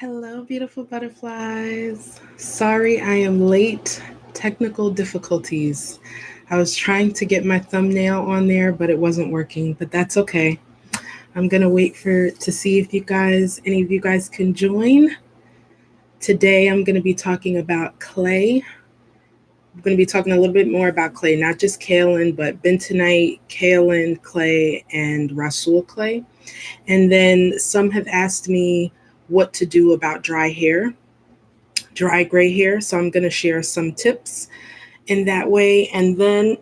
Hello, beautiful butterflies. Sorry I am late. Technical difficulties. I was trying to get my thumbnail on there, but it wasn't working, but that's okay. I'm going to wait to see if any of you guys can join. Today I'm going to be talking about clay. I'm going to be talking a little bit more about clay, not just kaolin, but bentonite, kaolin clay, and Rhassoul clay. And then some have asked me what to do about dry gray hair. So I'm going to share some tips in that way. And then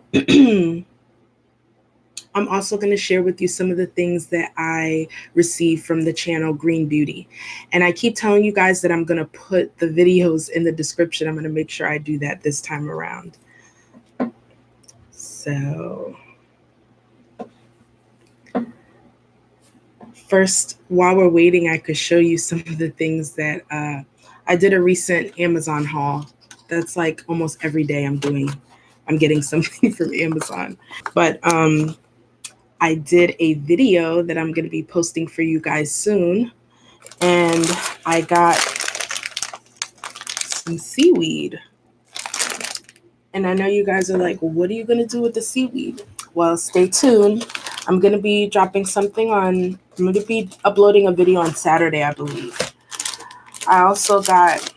I'm also going to share with you some of the things that I received from the channel Green Beauty. And I keep telling you guys that I'm going to put the videos in the description. I'm going to make sure I do that this time around. So first, while we're waiting, I could show you some of the things that I did a recent Amazon haul. That's like almost every day I'm getting something from Amazon. But I did a video that I'm going to be posting for you guys soon. And I got some seaweed. And I know you guys are like, what are you going to do with the seaweed? Well, stay tuned. I'm going to be I'm going to be uploading a video on Saturday, I believe. I also got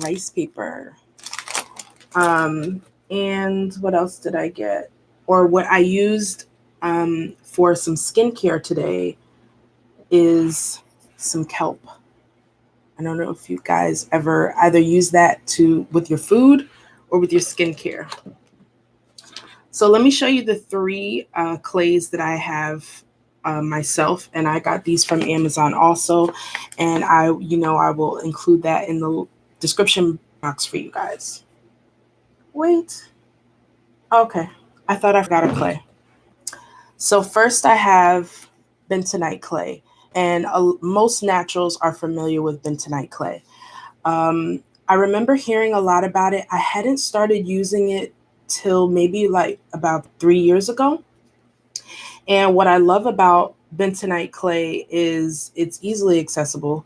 rice paper. And what else did I get? Or what I used for some skincare today is some kelp. I don't know if you guys ever either use that with your food or with your skincare. So let me show you the three clays that I have myself, and I got these from Amazon also, and I will include that in the description box for you guys. Wait. Okay. I thought I forgot a clay. So first I have bentonite clay, and most naturals are familiar with bentonite clay. I remember hearing a lot about it. I hadn't started using it till maybe like about 3 years ago. And what I love about bentonite clay is it's easily accessible.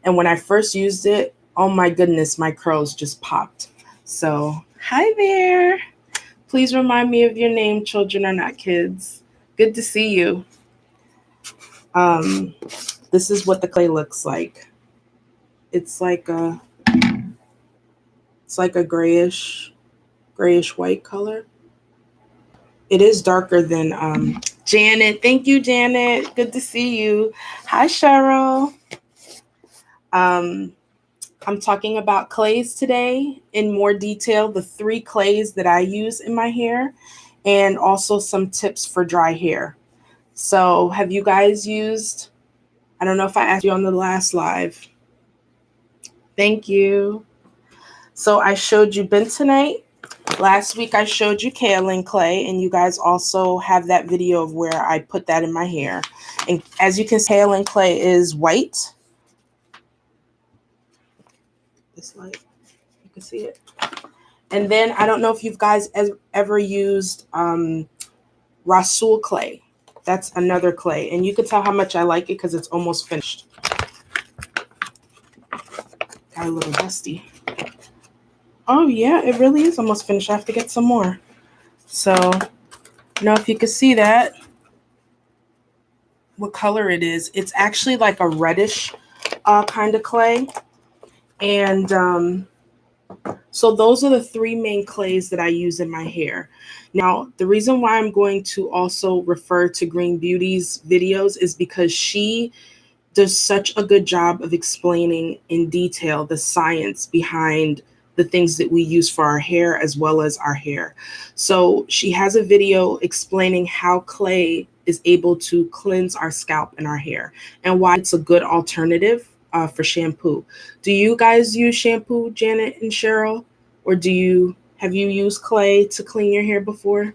And when I first used it, oh my goodness, my curls just popped. So, hi there. Please remind me of your name, children are not kids. Good to see you. This is what the clay looks like. It's like a grayish white color. It is darker than Janet. Thank you, Janet. Good to see you. Hi, Cheryl. I'm talking about clays today in more detail, the 3 clays that I use in my hair, and also some tips for dry hair. So have you guys used, I don't know if I asked you on the last live. Thank you. So I showed you bentonite. Last week I showed you kaolin clay, and you guys also have that video of where I put that in my hair. And as you can see, kaolin clay is white. This light, you can see it. And then I don't know if you guys ever used Rhassoul clay. That's another clay. And you can tell how much I like it because it's almost finished. Got a little dusty. Oh yeah, it really is almost finished. I have to get some more. So, I don't know if you can see that. What color it is. It's actually like a reddish kind of clay. And so those are the 3 main clays that I use in my hair. Now, the reason why I'm going to also refer to Green Beauty's videos is because she does such a good job of explaining in detail the science behind the things that we use for our hair as well as our hair. So she has a video explaining how clay is able to cleanse our scalp and our hair and why it's a good alternative for shampoo. Do you guys use shampoo, Janet and Cheryl? Or have you used clay to clean your hair before?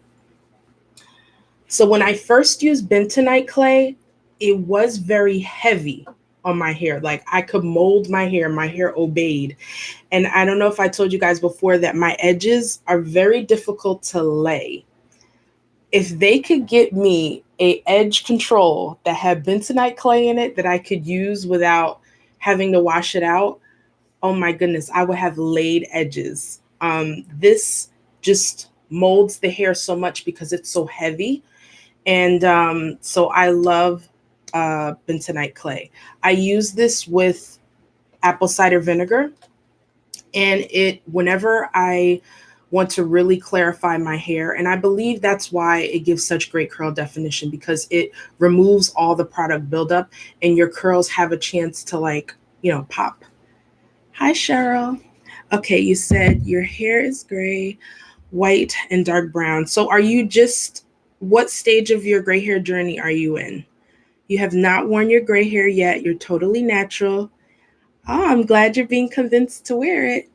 So when I first used bentonite clay, it was very heavy on my hair. Like I could mold my hair obeyed. And I don't know if I told you guys before that my edges are very difficult to lay. If they could get me a edge control that had bentonite clay in it that I could use without having to wash it out, oh my goodness, I would have laid edges. This just molds the hair so much because it's so heavy. And so I love bentonite clay. I use this with apple cider vinegar, and whenever I want to really clarify my hair, and I believe that's why it gives such great curl definition, because it removes all the product buildup and your curls have a chance to, like, pop. Hi, Cheryl. Okay, you said your hair is gray, white, and dark brown. So what stage of your gray hair journey are you in? You have not worn your gray hair yet. You're totally natural. Oh, I'm glad you're being convinced to wear it.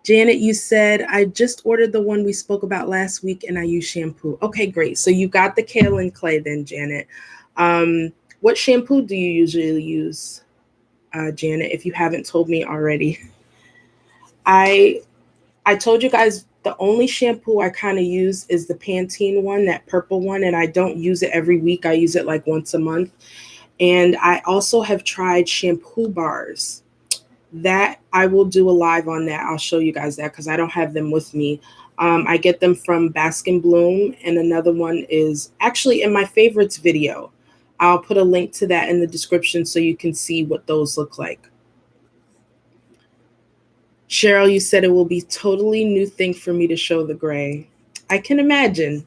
Janet, you said, I just ordered the one we spoke about last week and I use shampoo. Okay, great. So you got the Kaolin Clay then, Janet. What shampoo do you usually use, Janet, if you haven't told me already? I told you guys the only shampoo I kind of use is the Pantene one, that purple one, and I don't use it every week. I use it like once a month. And I also have tried shampoo bars. That I will do a live on that. I'll show you guys that because I don't have them with me. I get them from Bask and Bloom, and another one is actually in my favorites video. I'll put a link to that in the description so you can see what those look like. Cheryl, you said it will be totally new thing for me to show the gray. I can imagine.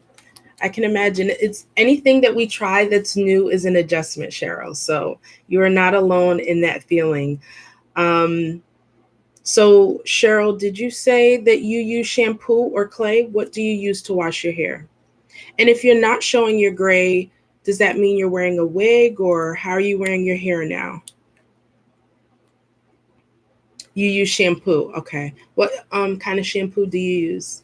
It's anything that we try that's new is an adjustment, Cheryl. So you are not alone in that feeling. So Cheryl, did you say that you use shampoo or clay? What do you use to wash your hair? And if you're not showing your gray, does that mean you're wearing a wig, or how are you wearing your hair now? You use shampoo. Okay. What kind of shampoo do you use?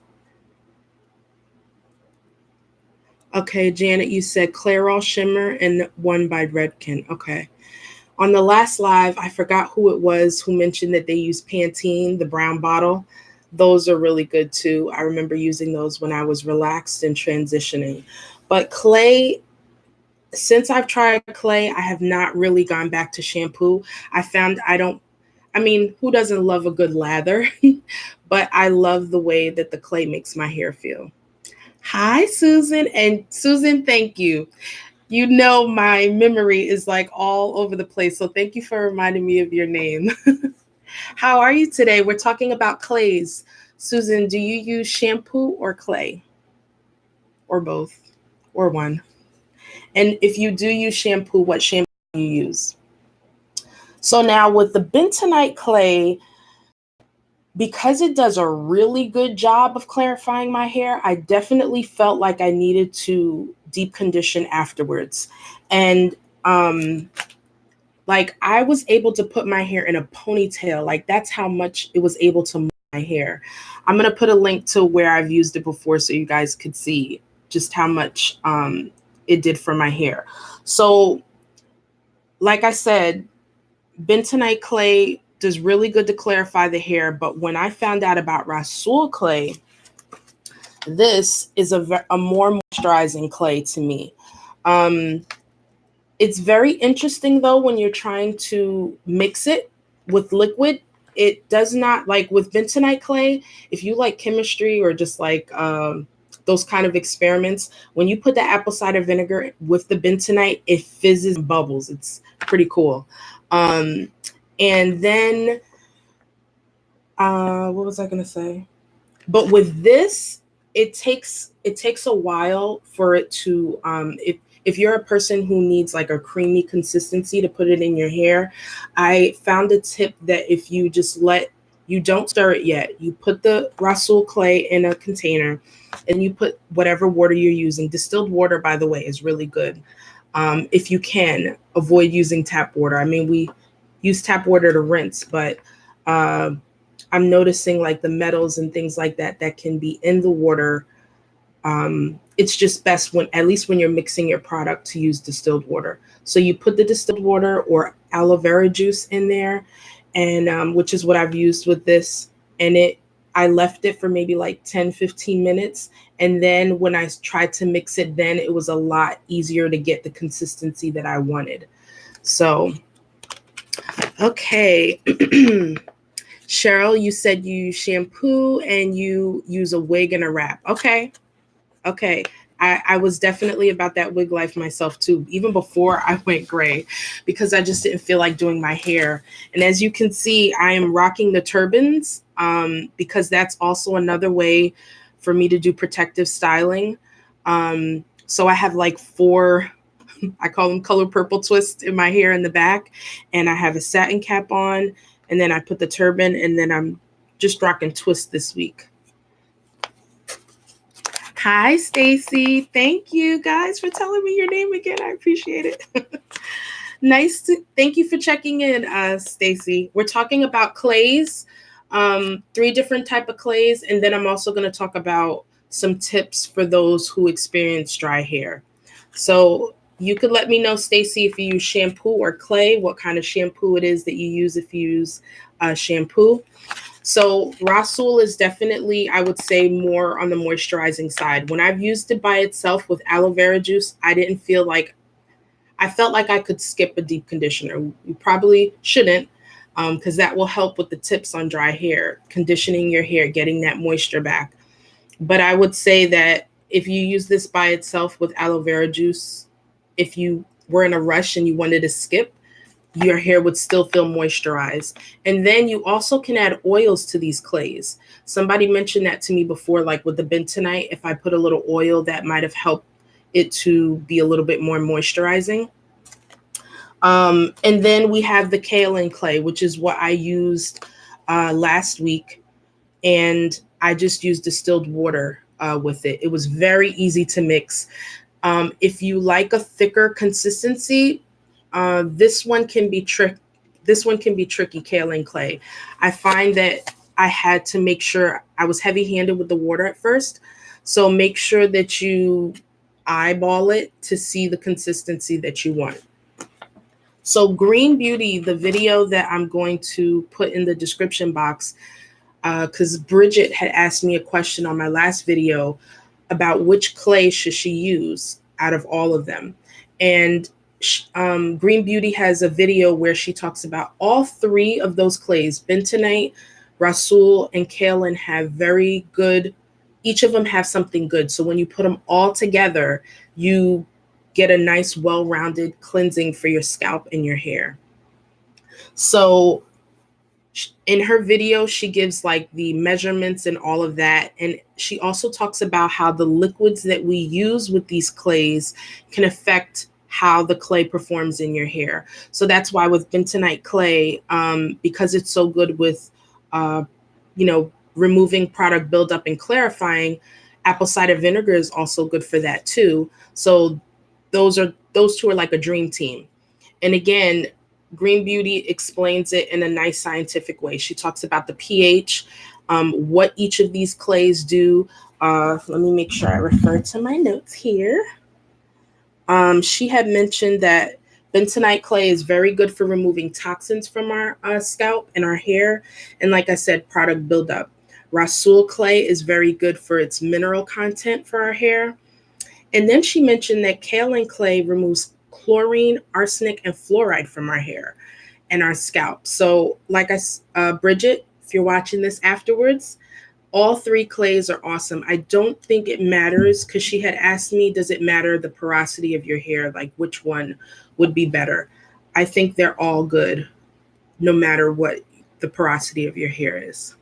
Okay, Janet, you said Clairol Shimmer and one by Redken. Okay. On the last live, I forgot who it was who mentioned that they use Pantene, the brown bottle. Those are really good too. I remember using those when I was relaxed and transitioning. But clay, since I've tried clay, I have not really gone back to shampoo. Who doesn't love a good lather? But I love the way that the clay makes my hair feel. Hi, Susan. And Susan, thank you. You know, my memory is like all over the place. So thank you for reminding me of your name. How are you today? We're talking about clays. Susan, do you use shampoo or clay? Or both? Or one? And if you do use shampoo, what shampoo do you use? So now with the bentonite clay, because it does a really good job of clarifying my hair, I definitely felt like I needed to deep condition afterwards. And like I was able to put my hair in a ponytail. Like that's how much it was able to move my hair. I'm going to put a link to where I've used it before so you guys could see just how much it did for my hair. So like I said, bentonite clay does really good to clarify the hair. But when I found out about Rhassoul clay, this is a more moisturizing clay to me. It's very interesting though, when you're trying to mix it with liquid, it does not, like with bentonite clay, if you like chemistry or just like those kind of experiments, when you put the apple cider vinegar with the bentonite, it fizzes and bubbles. It's pretty cool. And then, what was I going to say? But with this, it takes a while for it to, if you're a person who needs like a creamy consistency to put it in your hair, I found a tip that if you just you don't stir it yet, you put the Rhassoul clay in a container and you put whatever water you're using. Distilled water, by the way, is really good. If you can, avoid using tap water. I mean, we use tap water to rinse, but I'm noticing like the metals and things like that that can be in the water. It's just best at least when you're mixing your product, to use distilled water. So you put the distilled water or aloe vera juice in there, and which is what I've used with this. And I left it for maybe like 10-15 minutes. And then when I tried to mix it, then it was a lot easier to get the consistency that I wanted. So Okay. Cheryl, you said you shampoo and you use a wig and a wrap. Okay. Okay. I was definitely about that wig life myself too, even before I went gray, because I just didn't feel like doing my hair. And as you can see, I am rocking the turbans because that's also another way for me to do protective styling. So I have like four, I call them color purple twists in my hair in the back, and I have a satin cap on, and then I put the turban, and then I'm just rocking twists this week. Hi, Stacy. Thank you guys for telling me your name again. I appreciate it. Thank you for checking in, Stacy. We're talking about clays, three different type of clays, and then I'm also going to talk about some tips for those who experience dry hair. So you could let me know, Stacy, if you use shampoo or clay, what kind of shampoo it is that you use if you use shampoo. So Rhassoul is definitely, I would say, more on the moisturizing side. When I've used it by itself with aloe vera juice, I felt like I could skip a deep conditioner. You probably shouldn't, because that will help with the tips on dry hair, conditioning your hair, getting that moisture back. But I would say that if you use this by itself with aloe vera juice, if you were in a rush and you wanted to skip, your hair would still feel moisturized. And then you also can add oils to these clays. Somebody mentioned that to me before, like with the bentonite, if I put a little oil, that might have helped it to be a little bit more moisturizing. And then we have the kaolin clay, which is what I used last week. And I just used distilled water with it. It was very easy to mix. If you like a thicker consistency, this one can be tricky, kaolin clay. I find that I had to make sure I was heavy-handed with the water at first. So make sure that you eyeball it to see the consistency that you want. So Green Beauty, the video that I'm going to put in the description box, because Bridget had asked me a question on my last video about which clay should she use out of all of them. And Green Beauty has a video where she talks about all three of those clays, Bentonite, Rhassoul, and Kaolin, have very good, each of them have something good. So when you put them all together, you get a nice, well-rounded cleansing for your scalp and your hair. So in her video, she gives like the measurements and all of that. And she also talks about how the liquids that we use with these clays can affect how the clay performs in your hair. So that's why with bentonite clay, because it's so good with, removing product buildup and clarifying, apple cider vinegar is also good for that too. So those two are like a dream team. And again, Green Beauty explains it in a nice scientific way. She talks about the pH, what each of these clays do. Let me make sure I refer to my notes here. She had mentioned that bentonite clay is very good for removing toxins from our scalp and our hair. And like I said, product buildup. Rhassoul clay is very good for its mineral content for our hair. And then she mentioned that kaolin clay removes chlorine, arsenic, and fluoride from our hair and our scalp. So like Bridget, if you're watching this afterwards, all three clays are awesome. I don't think it matters, because she had asked me, does it matter the porosity of your hair? Like which one would be better? I think they're all good, no matter what the porosity of your hair is.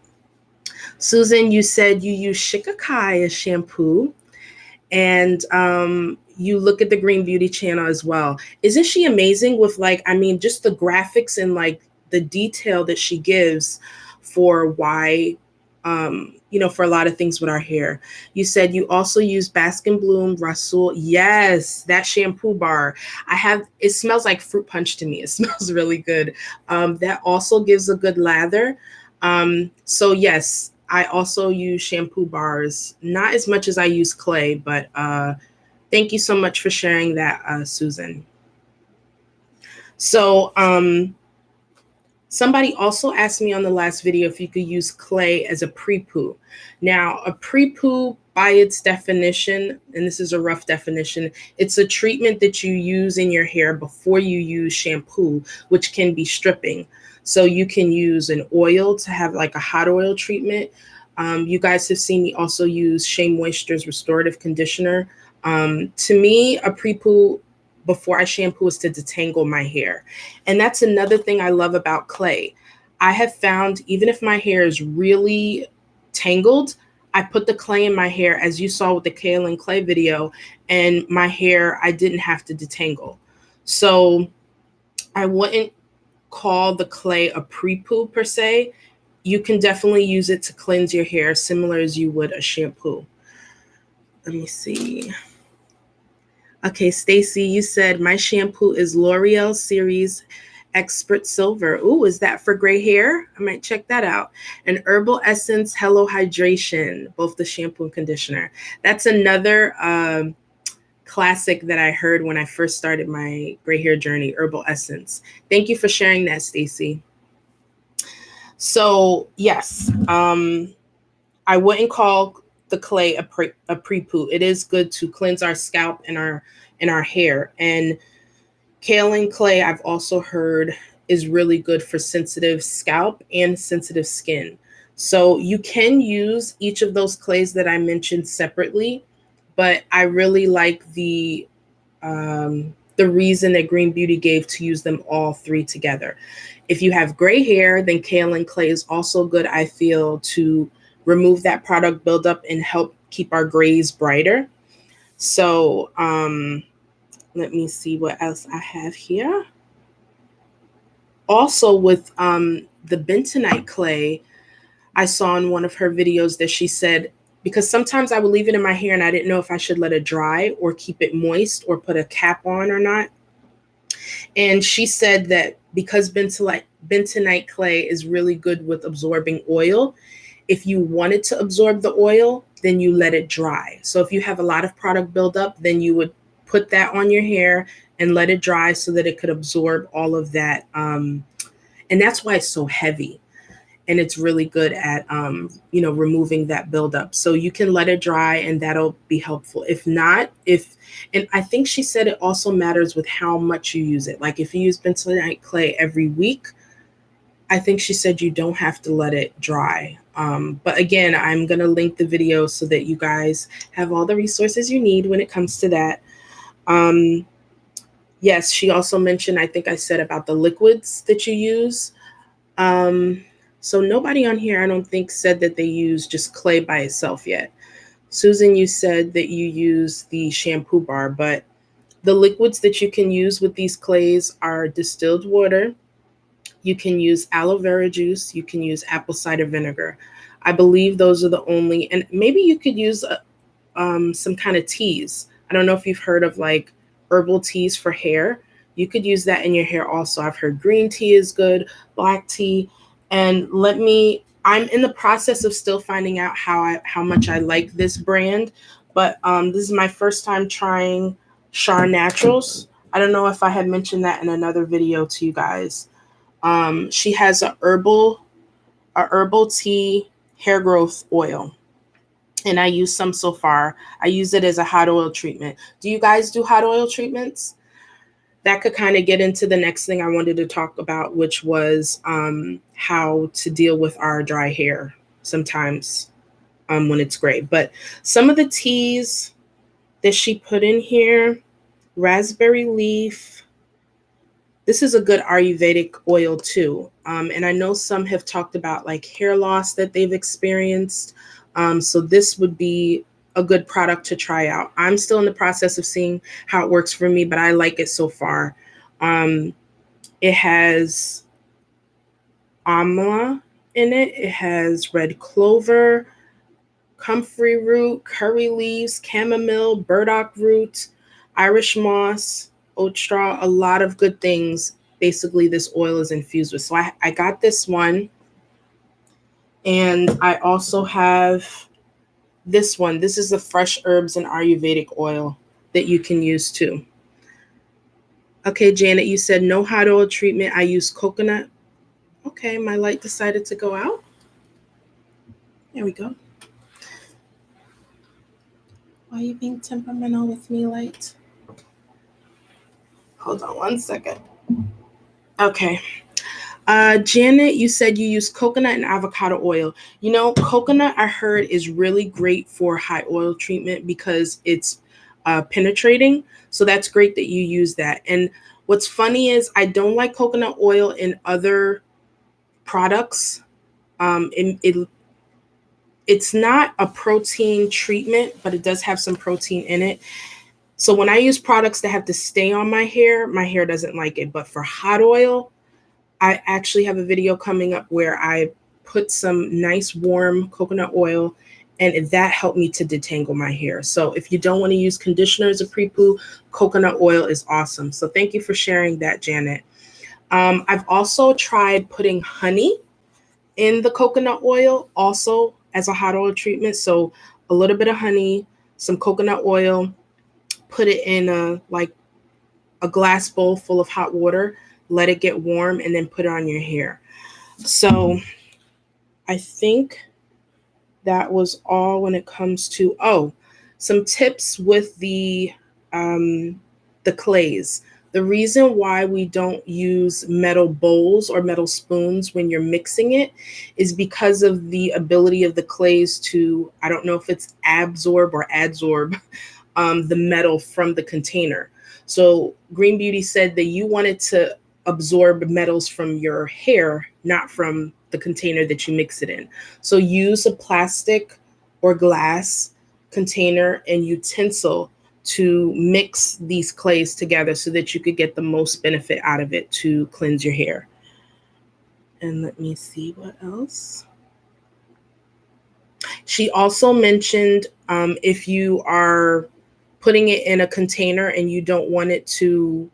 Susan, you said you use Shikakai as shampoo. And you look at the Green Beauty channel as well. Isn't she amazing with just the graphics and like the detail that she gives for why, for a lot of things with our hair. You said you also use Bask and Bloom Rhassoul. Yes, that shampoo bar. It smells like fruit punch to me. It smells really good. That also gives a good lather. So yes, I also use shampoo bars, not as much as I use clay, but thank you so much for sharing that, Susan. So somebody also asked me on the last video if you could use clay as a pre-poo. Now, a pre-poo by its definition, and this is a rough definition, it's a treatment that you use in your hair before you use shampoo, which can be stripping. So you can use an oil to have like a hot oil treatment. You guys have seen me also use Shea Moisture's restorative conditioner. To me, a pre-poo before I shampoo is to detangle my hair. And that's another thing I love about clay. I have found even if my hair is really tangled, I put the clay in my hair, as you saw with the Kaolin Clay video, and my hair, I didn't have to detangle. So I wouldn't call the clay a pre-poo per se. You can definitely use it to cleanse your hair similar as you would a shampoo. Let me see. Okay, Stacy, you said my shampoo is L'Oreal Series Expert Silver. Ooh, is that for gray hair? I might check that out. And Herbal Essence Hello Hydration, both the shampoo and conditioner. That's another classic that I heard when I first started my gray hair journey, Herbal Essence. Thank you for sharing that, Stacy. So yes, I wouldn't call the clay a pre-poo. It is good to cleanse our scalp and our hair. And Kaolin clay, I've also heard, is really good for sensitive scalp and sensitive skin. So you can use each of those clays that I mentioned separately, but I really like the reason that Green Beauty gave to use them all three together. If you have gray hair, then Kaolin clay is also good, I feel, to remove that product buildup and help keep our grays brighter. So let me see what else I have here. Also with the bentonite clay, I saw in one of her videos that she said, because sometimes I would leave it in my hair and I didn't know if I should let it dry or keep it moist or put a cap on or not. And she said that because bentonite clay is really good with absorbing oil, if you wanted to absorb the oil, then you let it dry. So if you have a lot of product buildup, then you would put that on your hair and let it dry so that it could absorb all of that. And that's why it's so heavy. And it's really good at, removing that buildup. So you can let it dry and that'll be helpful. If not, and I think she said it also matters with how much you use it. Like if you use bentonite clay every week, I think she said you don't have to let it dry. But again, I'm going to link the video so that you guys have all the resources you need when it comes to that. Yes, she also mentioned, I think I said about the liquids that you use. So nobody on here, I don't think, said that they use just clay by itself yet. Susan, you said that you use the shampoo bar, but the liquids that you can use with these clays are distilled water. You can use aloe vera juice. You can use apple cider vinegar. I believe those are the only, and maybe you could use some kind of teas. I don't know if you've heard of like herbal teas for hair. You could use that in your hair also. I've heard green tea is good, black tea. And I'm in the process of still finding out how much I like this brand, but this is my first time trying Char Naturals. I don't know if I had mentioned that in another video to you guys. She has a herbal tea hair growth oil, and I use some so far. I use it as a hot oil treatment. Do you guys do hot oil treatments? That could kind of get into the next thing I wanted to talk about, which was how to deal with our dry hair sometimes when it's gray. But some of the teas that she put in here, raspberry leaf. This is a good Ayurvedic oil too. And I know some have talked about like hair loss that they've experienced. So this would be a good product to try out. I'm still in the process of seeing how it works for me, but I like it so far. It has amla in it. It has red clover, comfrey root, curry leaves, chamomile, burdock root, Irish moss, oat straw, a lot of good things. Basically, this oil is infused with. So I got this one. And I also have this one. This is the fresh herbs and Ayurvedic oil that you can use too. Okay, Janet, you said no hot oil treatment. I use coconut. Okay, my light decided to go out. There we go. Why are you being temperamental with me, Light? Hold on one second. Okay. Janet, you said you use coconut and avocado oil. You know, coconut, I heard, is really great for high oil treatment because it's penetrating. So that's great that you use that. And what's funny is I don't like coconut oil in other products. It's not a protein treatment, but it does have some protein in it. So when I use products that have to stay on my hair doesn't like it. But for hot oil, I actually have a video coming up where I put some nice warm coconut oil and that helped me to detangle my hair. So if you don't want to use conditioner as a pre-poo, coconut oil is awesome. So thank you for sharing that, Janet. I've also tried putting honey in the coconut oil also as a hot oil treatment. So a little bit of honey, some coconut oil, put it in a glass bowl full of hot water, let it get warm, and then put it on your hair. So I think that was all when it comes to some tips with the clays. The reason why we don't use metal bowls or metal spoons when you're mixing it is because of the ability of the clays to, I don't know if it's absorb or adsorb the metal from the container. So Green Beauty said that you wanted to absorb metals from your hair, not from the container that you mix it in. So use a plastic or glass container and utensil to mix these clays together so that you could get the most benefit out of it to cleanse your hair. And let me see what else. She also mentioned if you are putting it in a container and you don't want it to,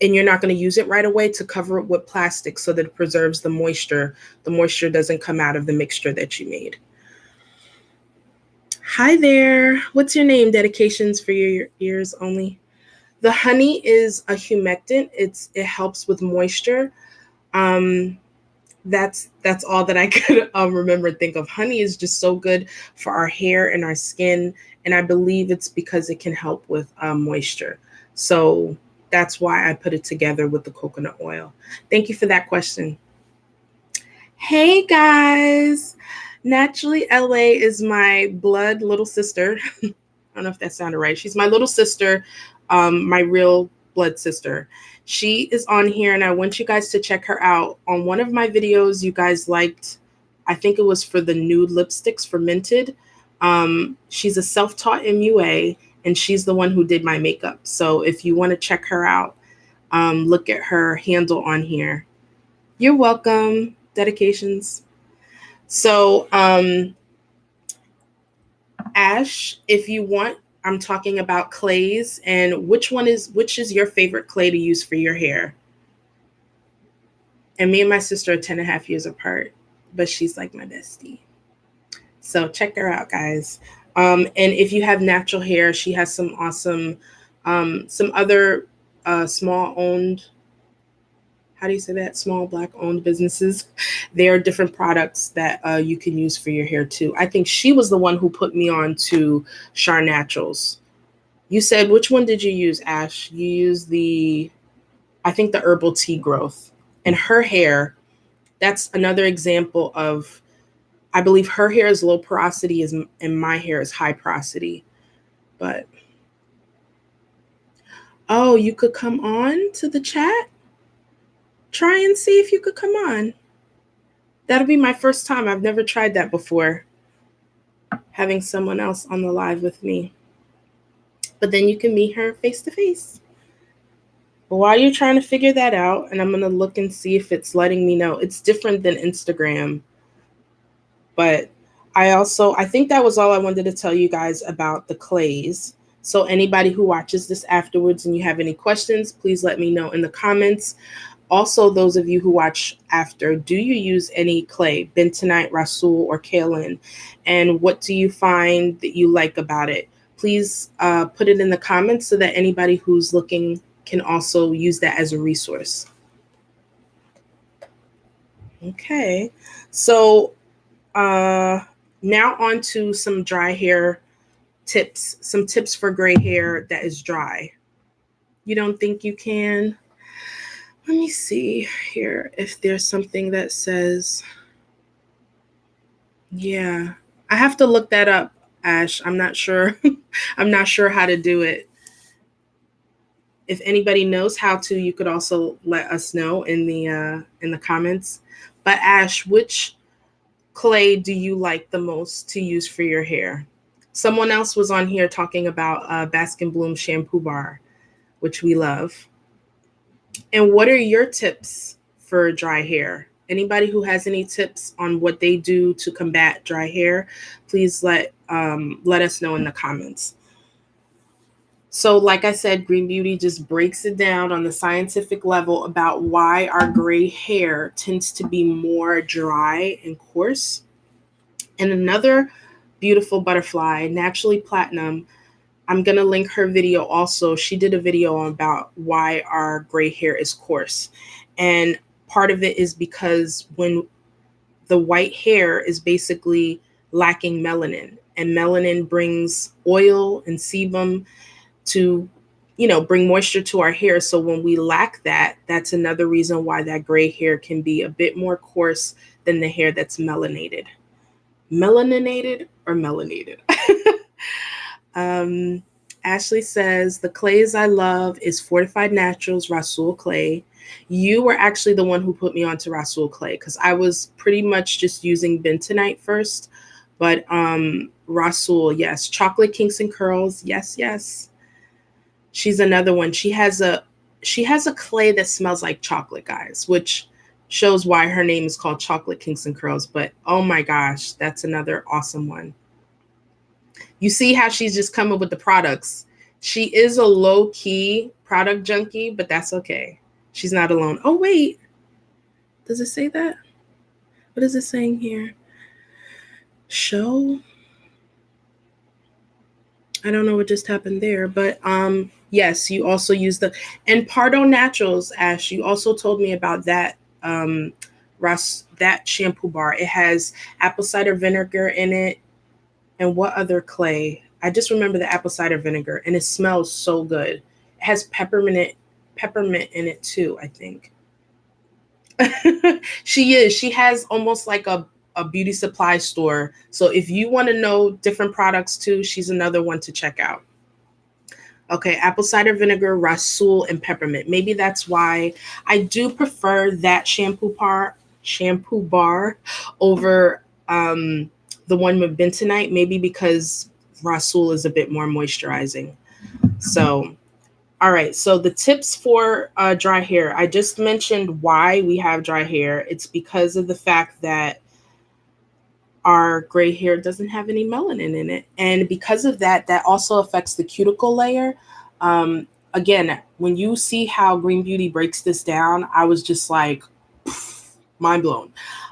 and you're not going to use it right away, to cover it with plastic so that it preserves the moisture. The moisture doesn't come out of the mixture that you made. Hi there. What's your name? Dedications for your ears only. The honey is a humectant. It helps with moisture. That's all that I could remember and think of. Honey is just so good for our hair and our skin, and I believe it's because it can help with moisture. So that's why I put it together with the coconut oil. Thank you for that question. Hey guys, Naturally LA is my blood little sister. I don't know if that sounded right. She's my little sister, my real blood sister. She is on here, and I want you guys to check her out. On one of my videos, you guys liked, I think it was for the nude lipsticks for Minted. She's a self-taught MUA, and she's the one who did my makeup. So if you want to check her out, look at her handle on here. You're welcome. Dedications. So, Ash, if you want, I'm talking about clays, and which is your favorite clay to use for your hair? And me and my sister are 10.5 years apart, but she's like my bestie. So check her out, guys. And if you have natural hair, she has some awesome, some other small owned, how do you say that? Small Black owned businesses. There are different products that you can use for your hair too. I think she was the one who put me on to Char Naturals. You said, which one did you use, Ash? You used I think the herbal tea growth. And her hair, that's another example of, I believe her hair is low porosity and my hair is high porosity. But, oh, you could come on to the chat? Try and see if you could come on. That'll be my first time. I've never tried that before, having someone else on the live with me. But then you can meet her face to face. But while you're trying to figure that out, and I'm going to look and see if it's letting me know. It's different than Instagram. But I think that was all I wanted to tell you guys about the clays. So anybody who watches this afterwards and you have any questions, please let me know in the comments. Also, those of you who watch after, do you use any clay, Bentonite, Rhassoul, or Kaolin? And what do you find that you like about it? Please put it in the comments so that anybody who's looking can also use that as a resource. Okay, so now on to some dry hair some tips for gray hair that is dry. You don't think you can? Let me see here if there's something that says, yeah, I have to look that up, Ash. I'm not sure. I'm not sure how to do it. If anybody knows how to, you could also let us know in the comments. But Ash, which clay do you like the most to use for your hair? Someone else was on here talking about Baskin Bloom shampoo bar, which we love. And what are your tips for dry hair? Anybody who has any tips on what they do to combat dry hair, please let us know in the comments. So like I said, Green Beauty just breaks it down on the scientific level about why our gray hair tends to be more dry and coarse. And another beautiful butterfly, Naturally Platinum, I'm going to link her video also. She did a video about why our gray hair is coarse. And part of it is because when the white hair is basically lacking melanin, and melanin brings oil and sebum to, bring moisture to our hair. So when we lack that, that's another reason why that gray hair can be a bit more coarse than the hair that's melanated. Melaninated or melanated? Ashley says, the clays I love is Fortified Naturals Rhassoul Clay. You were actually the one who put me onto Rhassoul Clay because I was pretty much just using Bentonite first. But Rhassoul, yes. Chocolate Kinks and Curls, yes, yes. She's another one. She has a clay that smells like chocolate, guys, which shows why her name is called Chocolate Kinks and Curls. But oh my gosh, that's another awesome one. You see how she's just coming with the products. She is a low-key product junkie, but that's okay. She's not alone. Oh, wait. Does it say that? What is it saying here? Show? I don't know what just happened there, but yes, you also use and Pardo Naturals, Ash, you also told me about that that shampoo bar. It has apple cider vinegar in it. And what other clay? I just remember the apple cider vinegar, and it smells so good. It has peppermint in it too, I think. She has almost like a beauty supply store. So if you want to know different products too, she's another one to check out. Okay, apple cider vinegar, Rhassoul, and peppermint. Maybe that's why I do prefer that shampoo bar over the one with bentonite, maybe because Rhassoul is a bit more moisturizing. So, all right. So the tips for dry hair. I just mentioned why we have dry hair. It's because of the fact that our gray hair doesn't have any melanin in it. And because of that, that also affects the cuticle layer. Again, when you see how Green Beauty breaks this down, I was just like, mind blown.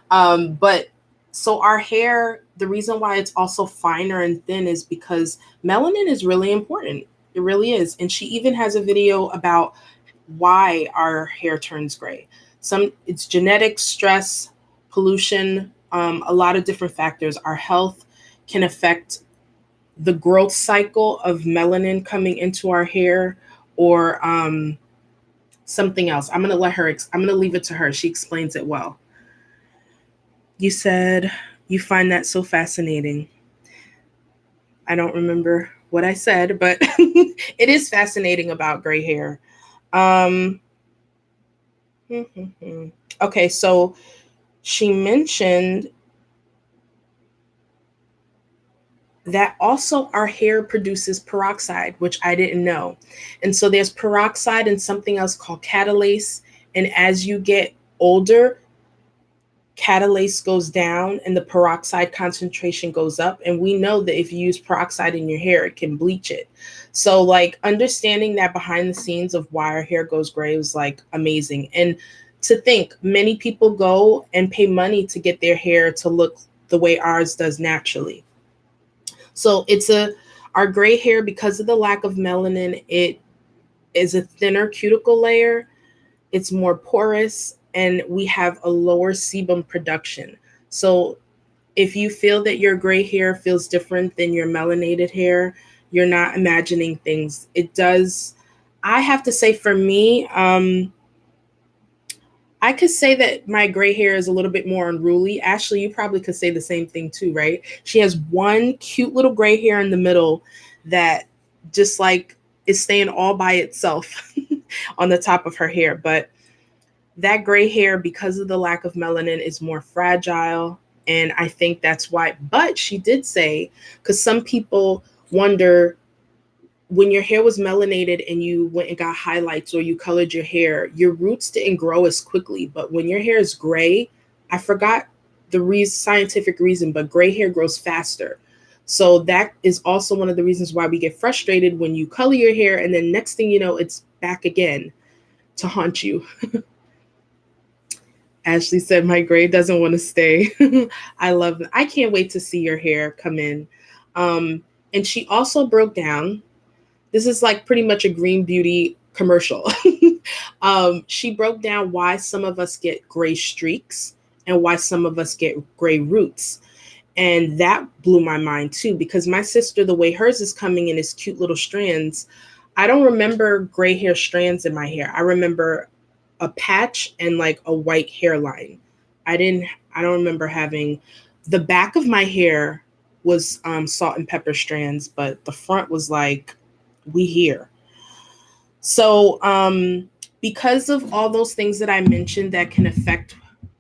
But so our hair, the reason why it's also finer and thin is because melanin is really important. It really is. And she even has a video about why our hair turns gray. It's genetic, stress, pollution, a lot of different factors. Our health can affect the growth cycle of melanin coming into our hair, or something else. I'm going to leave it to her. She explains it well. You said you find that so fascinating. I don't remember what I said, but it is fascinating about gray hair. Okay, so she mentioned that also our hair produces peroxide, which I didn't know. And so there's peroxide and something else called catalase. And as you get older, catalase goes down and the peroxide concentration goes up. And we know that if you use peroxide in your hair, it can bleach it. So like understanding that behind the scenes of why our hair goes gray was like amazing. And to think many people go and pay money to get their hair to look the way ours does naturally. So our gray hair, because of the lack of melanin, it is a thinner cuticle layer. It's more porous, and we have a lower sebum production. So If you feel that your gray hair feels different than your melanated hair, you're not imagining things. It does. I have to say, for me, I could say that my gray hair is a little bit more unruly. Ashley, you probably could say the same thing too, right? She has one cute little gray hair in the middle that just like is staying all by itself on the top of her hair. But that gray hair, because of the lack of melanin, is more fragile. And I think that's why. But she did say, because some people wonder, when your hair was melanated and you went and got highlights or you colored your hair, your roots didn't grow as quickly. But when your hair is gray, I forgot the scientific reason, but gray hair grows faster. So that is also one of the reasons why we get frustrated when you color your hair and then next thing you know, it's back again to haunt you. Ashley said, my gray doesn't want to stay. I love it. I can't wait to see your hair come in. And she also broke down. This is like pretty much a green beauty commercial. She broke down why some of us get gray streaks and why some of us get gray roots. And that blew my mind too, because my sister, the way hers is coming in is cute little strands. I don't remember gray hair strands in my hair. I remember a patch and like a white hairline. I don't remember having the back of my hair was salt and pepper strands, but the front was like, we here. So because of all those things that I mentioned that can affect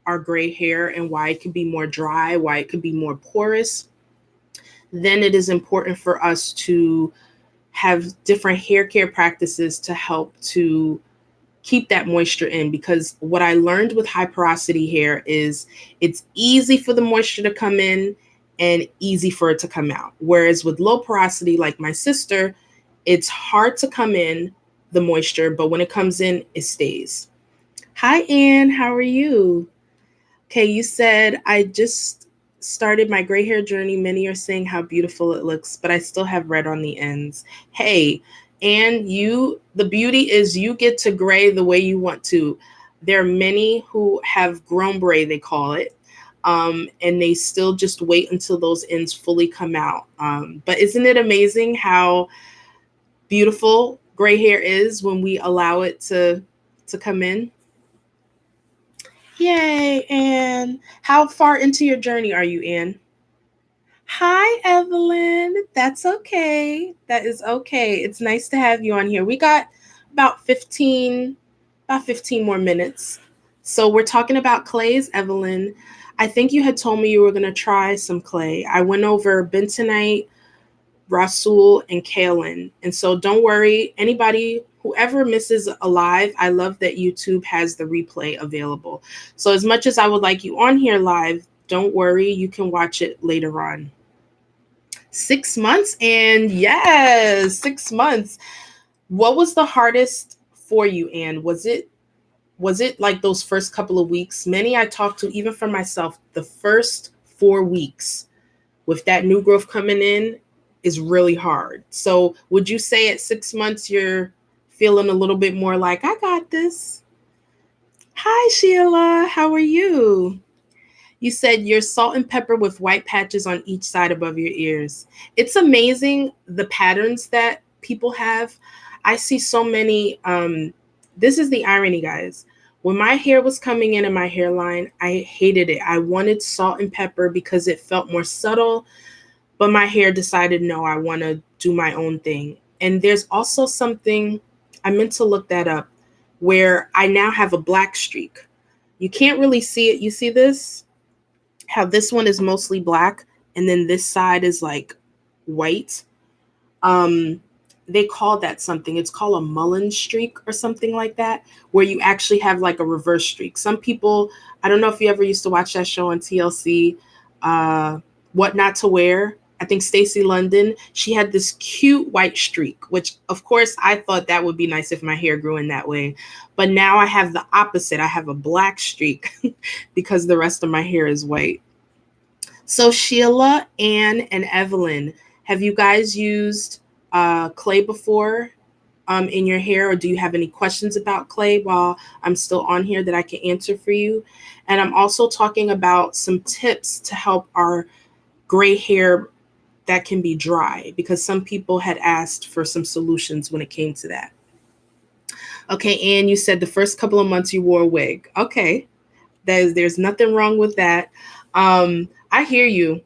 our gray hair and why it could be more dry, why it could be more porous, then it is important for us to have different hair care practices to help to keep that moisture in. Because what I learned with high porosity hair is it's easy for the moisture to come in and easy for it to come out. Whereas with low porosity, like my sister, it's hard to come in, the moisture, but when it comes in, it stays. Hi, Anne. How are you? Okay, you said, I just started my gray hair journey. Many are saying how beautiful it looks, but I still have red on the ends. Hey, and the beauty is you get to gray the way you want to. There are many who have grown gray, they call it, and they still just wait until those ends fully come out. But isn't it amazing how beautiful gray hair is when we allow it to come in? Yay, Anne. How far into your journey are you, Anne? Hi, Evelyn. That's okay. That is okay. It's nice to have you on here. We got about 15 more minutes. So we're talking about clays, Evelyn. I think you had told me you were going to try some clay. I went over Bentonite, Rhassoul, and Kaolin. And so don't worry, anybody, whoever misses a live, I love that YouTube has the replay available. So as much as I would like you on here live, don't worry, you can watch it later on. 6 months, and yes, 6 months. What was the hardest for you, Anne? Was it like those first couple of weeks? Many I talked to, even for myself, the first 4 weeks with that new growth coming in is really hard. So would you say at 6 months you're feeling a little bit more like, I got this? Hi, Sheila. How are you? You said you're salt and pepper with white patches on each side above your ears. It's amazing the patterns that people have. I see so many. This is the irony, guys. When my hair was coming in my hairline, I hated it. I wanted salt and pepper because it felt more subtle. But my hair decided, no, I want to do my own thing. And there's also something, I meant to look that up, where I now have a black streak. You can't really see it. You see this? How this one is mostly black and then this side is like white. They call that something. It's called a Mullen streak or something like that, where you actually have like a reverse streak. Some people, I don't know if you ever used to watch that show on TLC, What Not to Wear. I think Stacey London, she had this cute white streak, which of course I thought that would be nice if my hair grew in that way. But now I have the opposite. I have a black streak because the rest of my hair is white. So Sheila, Anne, and Evelyn, have you guys used clay before? in your hair, or do you have any questions about clay while I'm still on here that I can answer for you? And I'm also talking about some tips to help our gray hair that can be dry, because some people had asked for some solutions when it came to that. Okay, Anne, you said the first couple of months you wore a wig. Okay, there's nothing wrong with that. I hear you.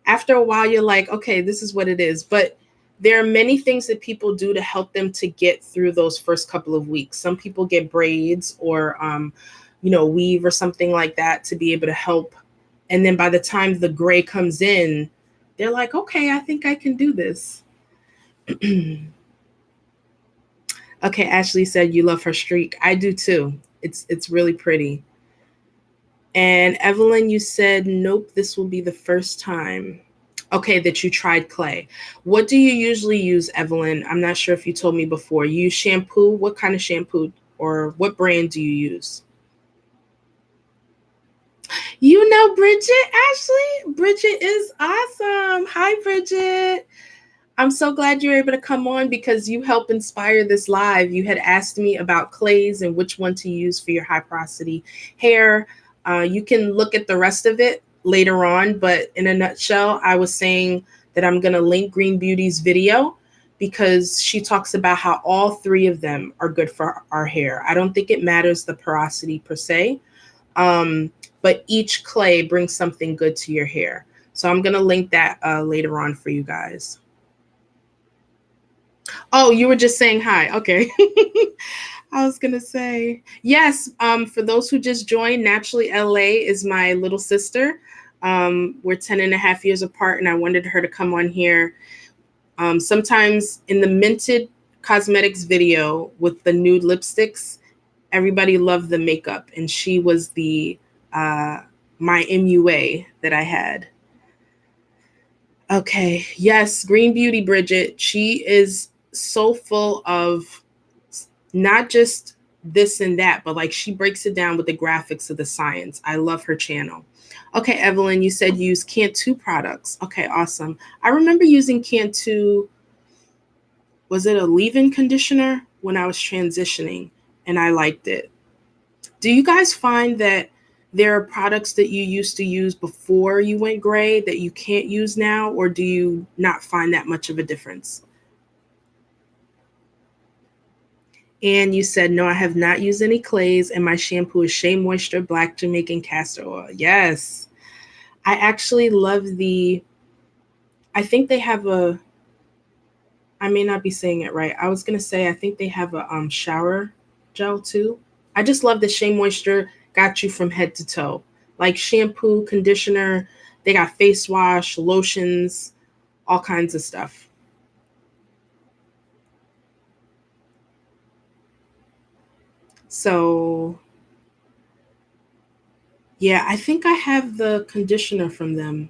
After a while, you're like, okay, this is what it is. But there are many things that people do to help them to get through those first couple of weeks. Some people get braids or, weave or something like that to be able to help. And then by the time the gray comes in, they're like, okay, I think I can do this. Okay, Ashley said you love her streak. I do too. It's really pretty. And Evelyn, you said, nope, this will be the first time. Okay, that you tried clay. What do you usually use, Evelyn? I'm not sure if you told me before. You use shampoo? What kind of shampoo or what brand do you use? You know Bridget, Ashley? Bridget is awesome. Hi, Bridget. I'm so glad you're able to come on because you helped inspire this live. You had asked me about clays and which one to use for your high porosity hair. You can look at the rest of it later on, but in a nutshell, I was saying that I'm going to link Green Beauty's video because she talks about how all three of them are good for our hair. I don't think it matters the porosity per se, but each clay brings something good to your hair. So I'm going to link that later on for you guys. Oh, you were just saying hi. Okay. I was going to say, yes, for those who just joined, Naturally LA is my little sister. We're 10 and a half years apart, and I wanted her to come on here. Sometimes in the Minted Cosmetics video with the nude lipsticks, everybody loved the makeup, and she was the my MUA that I had. Okay. Yes, Green Beauty, Bridget. She is so full of not just this and that, but like she breaks it down with the graphics of the science. I love her channel. Okay, Evelyn, you said use Cantu products. Okay, awesome. I remember using Cantu. Was it a leave-in conditioner when I was transitioning, and I liked it. Do you guys find that there are products that you used to use before you went gray that you can't use now, or do you not find that much of a difference? And you said, no, I have not used any clays, and my shampoo is Shea Moisture Black Jamaican Castor Oil. Yes. I actually love I think they have I may not be saying it right. I was going to say, I think they have a shower gel too. I just love the Shea Moisture got you from head to toe. Like shampoo, conditioner, they got face wash, lotions, all kinds of stuff. So, yeah, I think I have the conditioner from them.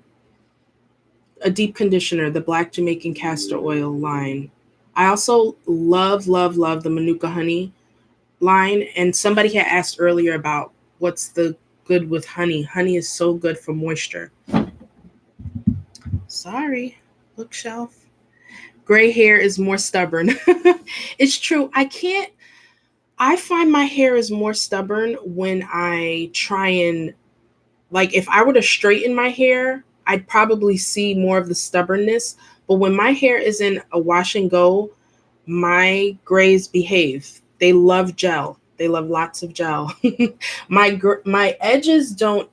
A deep conditioner, the Black Jamaican Castor Oil line. I also love, love, love the Manuka Honey line. And somebody had asked earlier about what's the good with honey. Honey is so good for moisture. Sorry, bookshelf. Gray hair is more stubborn. It's true. I find my hair is more stubborn when I try and, like, if I were to straighten my hair, I'd probably see more of the stubbornness. But when my hair is in a wash and go, my grays behave. They love gel. They love lots of gel. My edges don't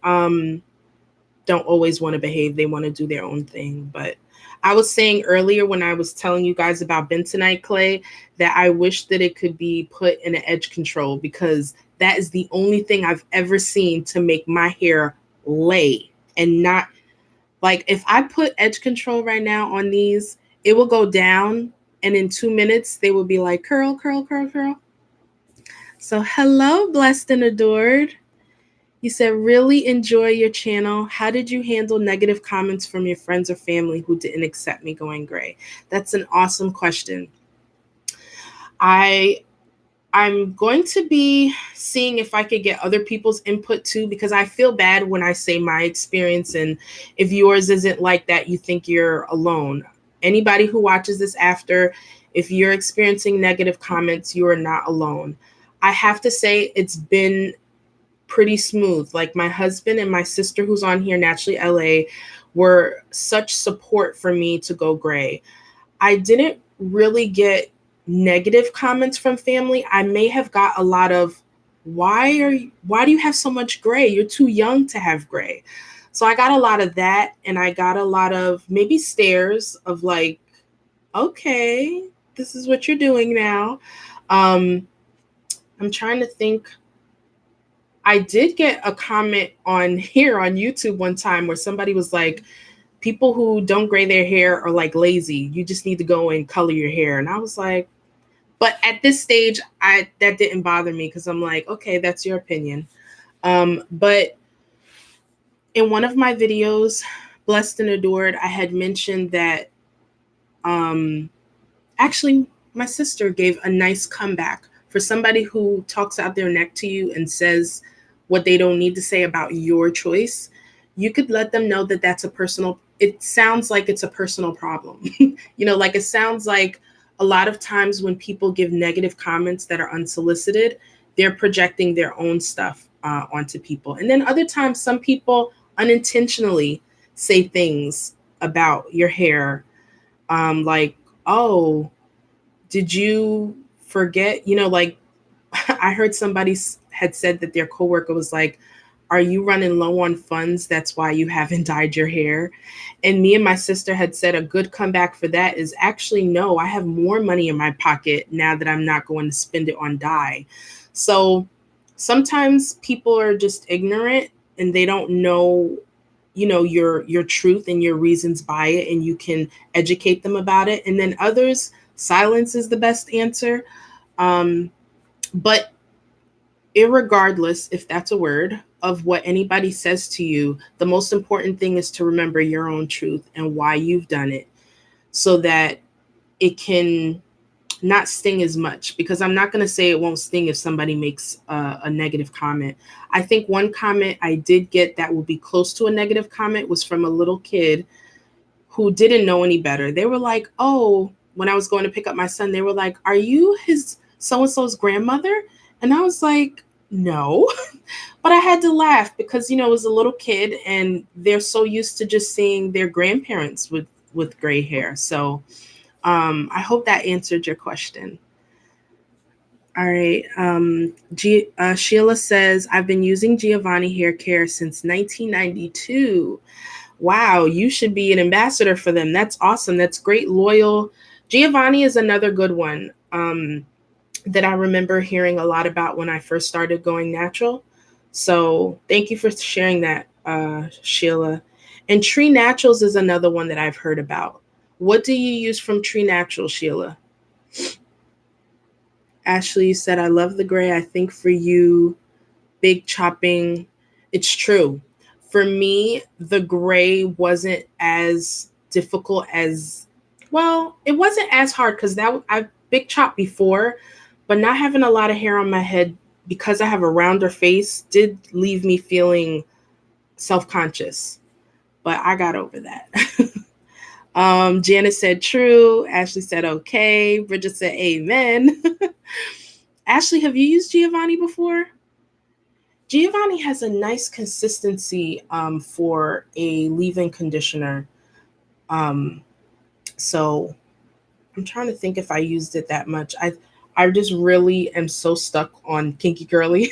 always want to behave. They want to do their own thing. But I was saying earlier when I was telling you guys about bentonite clay that I wish that it could be put in an edge control, because that is the only thing I've ever seen to make my hair lay and not, like, if I put edge control right now on these, it will go down, and in 2 minutes they will be like curl, curl, curl, curl. So hello, blessed and adored. You said, really enjoy your channel. How did you handle negative comments from your friends or family who didn't accept me going gray? That's an awesome question. I'm going to be seeing if I could get other people's input too, because I feel bad when I say my experience, and if yours isn't like that, you think you're alone. Anybody who watches this after, If you're experiencing negative comments, you are not alone. I have to say it's been pretty smooth. Like my husband and my sister who's on here, Naturally LA, were such support for me to go gray. I didn't really get negative comments from family. I may have got a lot of why do you have so much gray? You're too young to have gray. So I got a lot of that, and I got a lot of maybe stares of like, okay, this is what you're doing now. I'm trying to think. I did get a comment on here on YouTube one time where somebody was like, people who don't gray their hair are like lazy. You just need to go and color your hair. And I was like, but at this stage, that didn't bother me because I'm like, okay, that's your opinion. But in one of my videos, Blessed and Adored, I had mentioned that actually my sister gave a nice comeback for somebody who talks out their neck to you and says what they don't need to say about your choice. You could let them know that that's a personal, it sounds like it's a personal problem. Like it sounds like a lot of times when people give negative comments that are unsolicited, they're projecting their own stuff onto people. And then other times, some people unintentionally say things about your hair, like, oh, did you forget? Like I heard somebody had said that their coworker was like, are you running low on funds? That's why you haven't dyed your hair. And me and my sister had said a good comeback for that is actually, no, I have more money in my pocket now that I'm not going to spend it on dye. So sometimes people are just ignorant and they don't know, your truth and your reasons by it, and you can educate them about it. And then others, silence is the best answer. But irregardless, if that's a word, of what anybody says to you, the most important thing is to remember your own truth and why you've done it so that it can not sting as much. Because I'm not going to say it won't sting if somebody makes a negative comment. I think one comment I did get that would be close to a negative comment was from a little kid who didn't know any better. They were like, oh, when I was going to pick up my son, they were like, are you his so-and-so's grandmother? And I was like, no. But I had to laugh because, it was a little kid and they're so used to just seeing their grandparents with gray hair. So I hope that answered your question. All right. Sheila says, I've been using Giovanni hair care since 1992. Wow, you should be an ambassador for them. That's awesome. That's great. Loyal. Giovanni is another good one that I remember hearing a lot about when I first started going natural. So thank you for sharing that, Sheila. And Tree Naturals is another one that I've heard about. What do you use from Tree Naturals, Sheila? Ashley said, I love the gray. I think for you, big chopping. It's true. For me, the gray wasn't as difficult as, well, it wasn't as hard because I big chopped before, but not having a lot of hair on my head because I have a rounder face did leave me feeling self-conscious, but I got over that. Janice said true. Ashley said okay. Bridget said amen. Ashley, have you used Giovanni before? Giovanni has a nice consistency for a leave-in conditioner. So I'm trying to think if I used it that much. I just really am so stuck on Kinky Curly.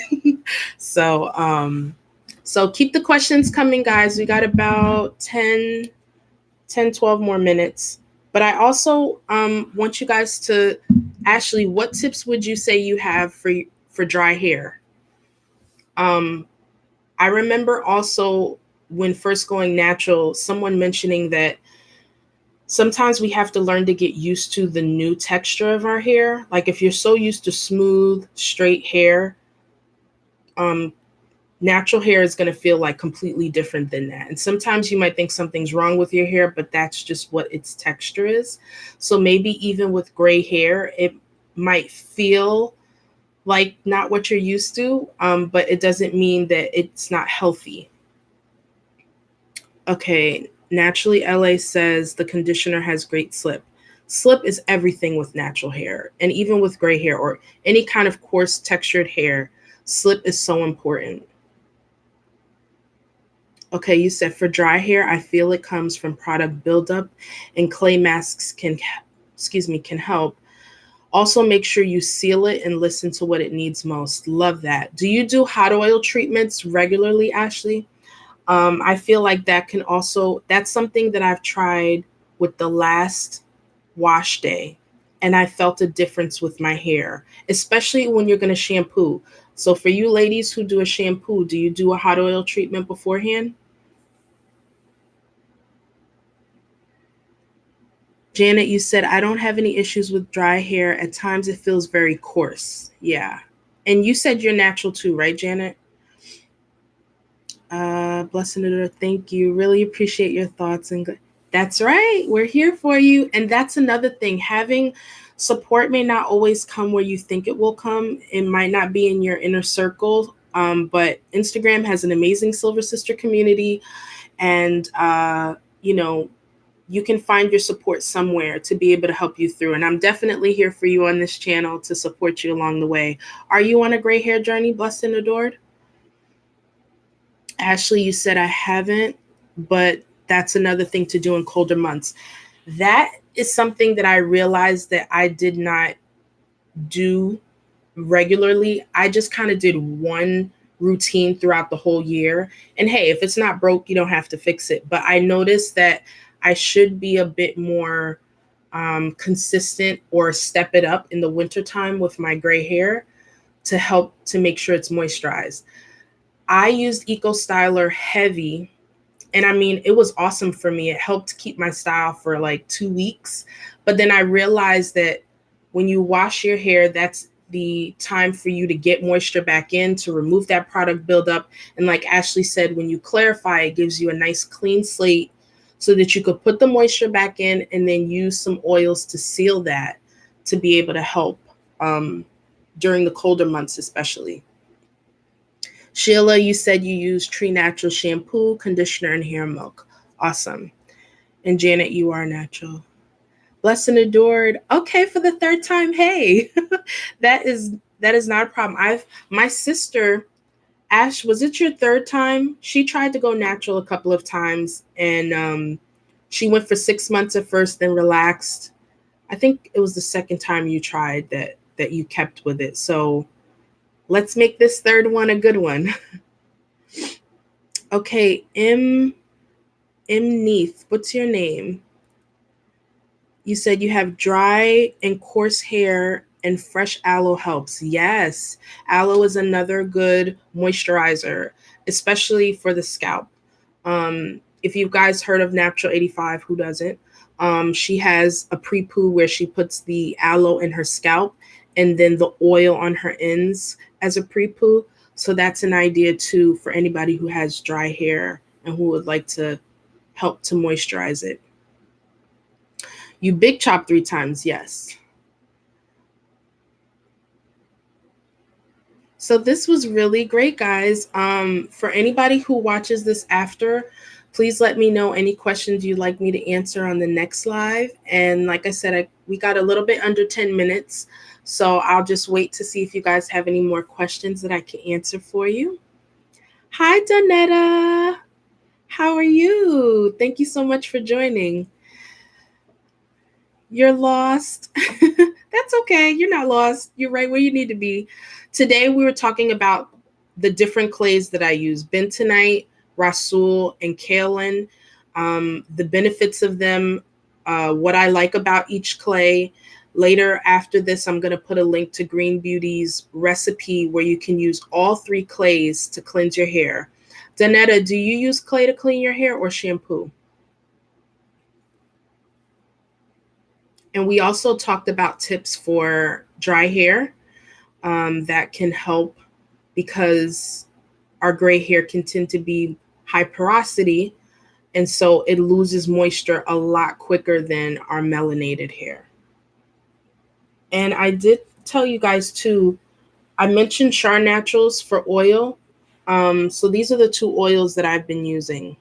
So keep the questions coming, guys. We got about 10, 12 more minutes. But I also want you guys to, Ashley, what tips would you say you have for dry hair? I remember also when first going natural, someone mentioning that sometimes we have to learn to get used to the new texture of our hair. Like if you're so used to smooth, straight hair, natural hair is going to feel like completely different than that. And sometimes you might think something's wrong with your hair, but that's just what its texture is. So maybe even with gray hair, it might feel like not what you're used to, but it doesn't mean that it's not healthy. Okay, Naturally LA says the conditioner has great slip. Slip is everything with natural hair, and even with gray hair or any kind of coarse textured hair. Slip is so important. Okay, you said for dry hair, I feel it comes from product buildup, and clay masks can help. Also, make sure you seal it and listen to what it needs most. Love that. Do you do hot oil treatments regularly, Ashley? I feel like that's something that I've tried with the last wash day, and I felt a difference with my hair, especially when you're going to shampoo. So, for you ladies who do a shampoo, do you do a hot oil treatment beforehand? Janet, you said, I don't have any issues with dry hair. At times it feels very coarse. Yeah. And you said you're natural too, right, Janet? Blessing it, thank you. Really appreciate your thoughts. That's right. We're here for you. And that's another thing. Having support may not always come where you think it will come. It might not be in your inner circle. But Instagram has an amazing Silver Sister community. And, you can find your support somewhere to be able to help you through. And I'm definitely here for you on this channel to support you along the way. Are you on a gray hair journey, blessed and adored? Ashley, you said I haven't, but that's another thing to do in colder months. That is something that I realized that I did not do regularly. I just kind of did one routine throughout the whole year. And hey, if it's not broke, you don't have to fix it. But I noticed that I should be a bit more consistent or step it up in the wintertime with my gray hair to help to make sure it's moisturized. I used Eco Styler Heavy, and I mean, it was awesome for me. It helped keep my style for like 2 weeks. But then I realized that when you wash your hair, that's the time for you to get moisture back in, to remove that product buildup. And like Ashley said, when you clarify, it gives you a nice clean slate so that you could put the moisture back in and then use some oils to seal that to be able to help during the colder months, especially. Sheila, you said you use Tree Natural shampoo, conditioner, and hair milk. Awesome. And Janet, you are natural. Blessed and adored. Okay, for the third time. Hey, that is not a problem. My sister, Ash, was it your third time? She tried to go natural a couple of times, and she went for 6 months at first, then relaxed. I think it was the second time you tried that you kept with it. So let's make this third one a good one. Okay, M Neath, what's your name? You said you have dry and coarse hair and fresh aloe helps. Yes, aloe is another good moisturizer, especially for the scalp. If you guys heard of Natural 85, who doesn't? She has a pre-poo where she puts the aloe in her scalp and then the oil on her ends as a pre-poo. So that's an idea too for anybody who has dry hair and who would like to help to moisturize it. You big chop 3 times, yes. So this was really great, guys. For anybody who watches this after, please let me know any questions you'd like me to answer on the next live. And like I said, we got a little bit under 10 minutes. So I'll just wait to see if you guys have any more questions that I can answer for you. Hi, Donetta. How are you? Thank you so much for joining. You're lost. That's okay. You're not lost. You're right where you need to be. Today, we were talking about the different clays that I use, Bentonite, Rhassoul, and Kaolin, the benefits of them, what I like about each clay. Later, after this, I'm going to put a link to Green Beauty's recipe where you can use all 3 clays to cleanse your hair. Donetta, do you use clay to clean your hair or shampoo? And we also talked about tips for dry hair that can help because our gray hair can tend to be high porosity. And so it loses moisture a lot quicker than our melanated hair. And I did tell you guys too, I mentioned Char Naturals for oil. So these are the 2 oils that I've been using.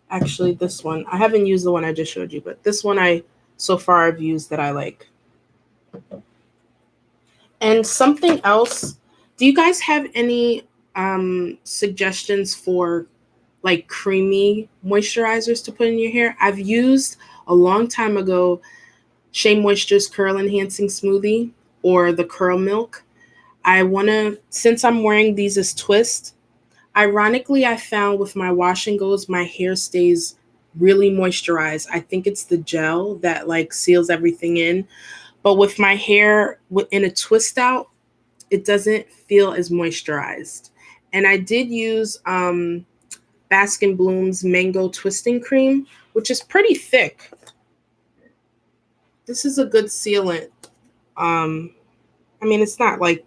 Actually, this one, I haven't used the one I just showed you, but this one I so far I've used that I like. And something else, do you guys have any suggestions for like creamy moisturizers to put in your hair? I've used a long time ago Shea Moisture's Curl Enhancing Smoothie or the Curl Milk. I want to, since I'm wearing these as twists, ironically, I found with my wash and goes, my hair stays really moisturized. I think it's the gel that like seals everything in. But with my hair in a twist out, it doesn't feel as moisturized. And I did use Baskin Bloom's Mango Twisting Cream, which is pretty thick. This is a good sealant. I mean, it's not like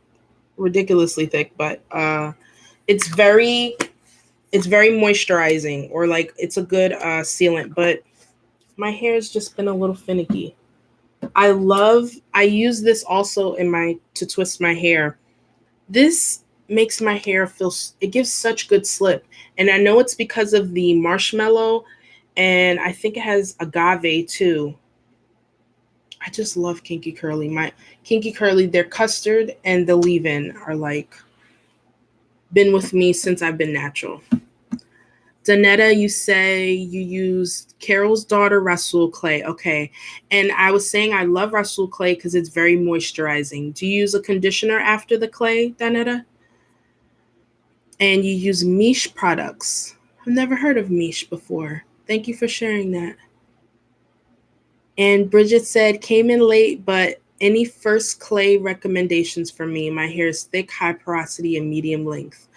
ridiculously thick, but it's very moisturizing, or like it's a good sealant. But my hair has just been a little finicky. I use this also to twist my hair. This makes my hair it gives such good slip. And I know it's because of the marshmallow, and I think it has agave too. I just love Kinky Curly. My Kinky Curly, their custard and the leave-in are like been with me since I've been natural. Danetta, you say you used Carol's daughter Rhassoul clay. Okay. And I was saying I love Rhassoul clay because it's very moisturizing. Do you use a conditioner after the clay, Danetta? And you use Miche products. I've never heard of Miche before. Thank you for sharing that. And Bridget said, came in late, but any first clay recommendations for me? My hair is thick, high porosity, and medium length.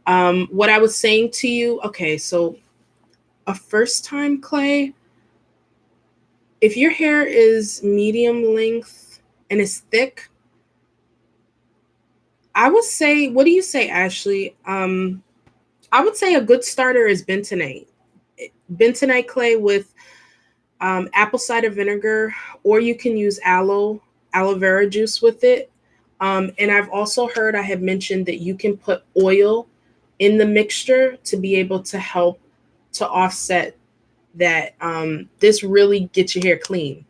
What I was saying to you, okay, so a first time clay, if your hair is medium length and is thick, I would say, what do you say, Ashley? I would say a good starter is bentonite. Bentonite clay with apple cider vinegar, or you can use aloe vera juice with it. And I've also heard, I have mentioned that you can put oil in the mixture to be able to help to offset that. This really gets your hair clean.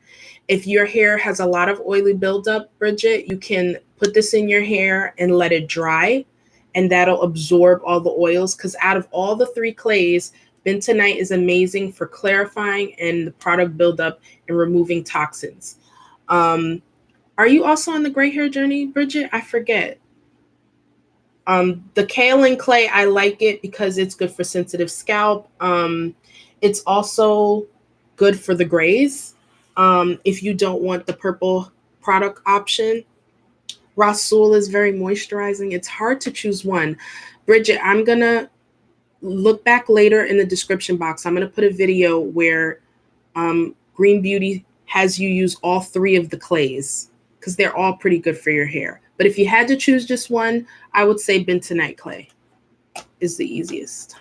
If your hair has a lot of oily buildup, Bridget, you can put this in your hair and let it dry, and that'll absorb all the oils. Because out of all the three clays, bentonite is amazing for clarifying and the product buildup and removing toxins. Are you also on the gray hair journey, Bridget? I forget. The Kaolin clay, I like it because it's good for sensitive scalp. It's also good for the grays. If you don't want the purple product option, Rhassoul is very moisturizing. It's hard to choose one. Bridget, I'm going to look back later in the description box. I'm going to put a video where Green Beauty has you use all three of the clays because they're all pretty good for your hair. But if you had to choose just one, I would say bentonite clay is the easiest.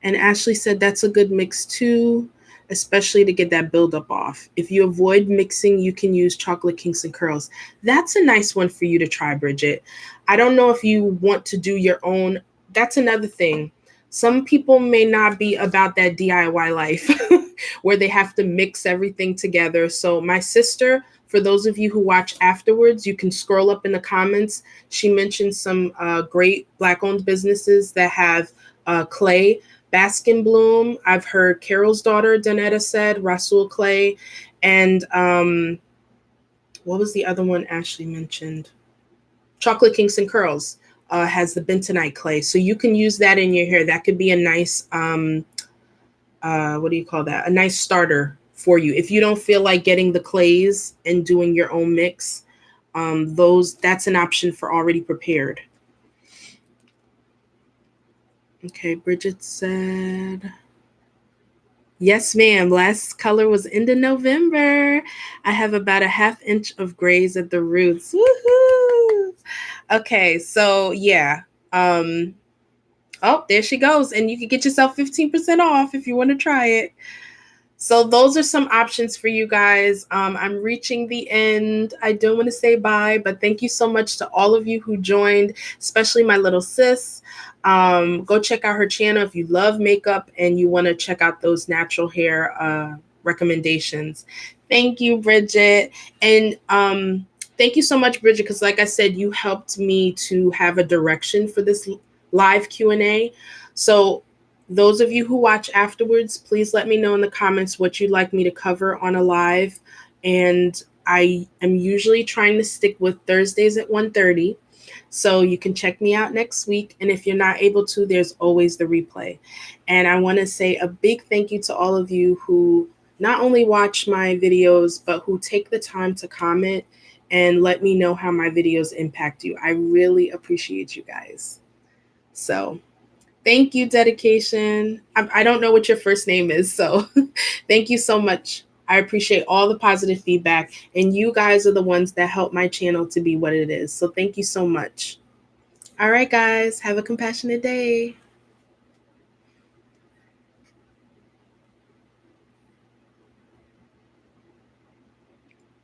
And Ashley said that's a good mix too, especially to get that buildup off. If you avoid mixing, you can use chocolate kinks and curls. That's a nice one for you to try, Bridget. I don't know if you want to do your own. That's another thing. Some people may not be about that DIY life where they have to mix everything together. So my sister, for those of you who watch afterwards, you can scroll up in the comments. She mentioned some great Black-owned businesses that have clay. Baskin Bloom, I've heard Carol's daughter, Danetta, said, Rhassoul clay. And what was the other one Ashley mentioned? Chocolate Kinks and Curls has the bentonite clay. So you can use that in your hair. That could be a nice, what do you call that? A nice starter for you. If you don't feel like getting the clays and doing your own mix, that's an option for already prepared. Okay, Bridget said, yes, ma'am. Last color was into November. I have about a 1/2 inch of grays at the roots. Woohoo! Okay, so yeah. Oh, there she goes. And you can get yourself 15% off if you want to try it. So those are some options for you guys. I'm reaching the end. I don't want to say bye, but thank you so much to all of you who joined, especially my little sis. Go check out her channel if you love makeup and you want to check out those natural hair recommendations. Thank you, Bridget. And thank you so much, Bridget, because like I said, you helped me to have a direction for this live Q&A. So those of you who watch afterwards, please let me know in the comments what you'd like me to cover on a live. And I am usually trying to stick with Thursdays at 1:30. So you can check me out next week. And if you're not able to, there's always the replay. And I want to say a big thank you to all of you who not only watch my videos, but who take the time to comment and let me know how my videos impact you. I really appreciate you guys. So thank you, Dedication. I don't know what your first name is, so thank you so much. I appreciate all the positive feedback, and you guys are the ones that help my channel to be what it is. So thank you so much. All right, guys, have a compassionate day.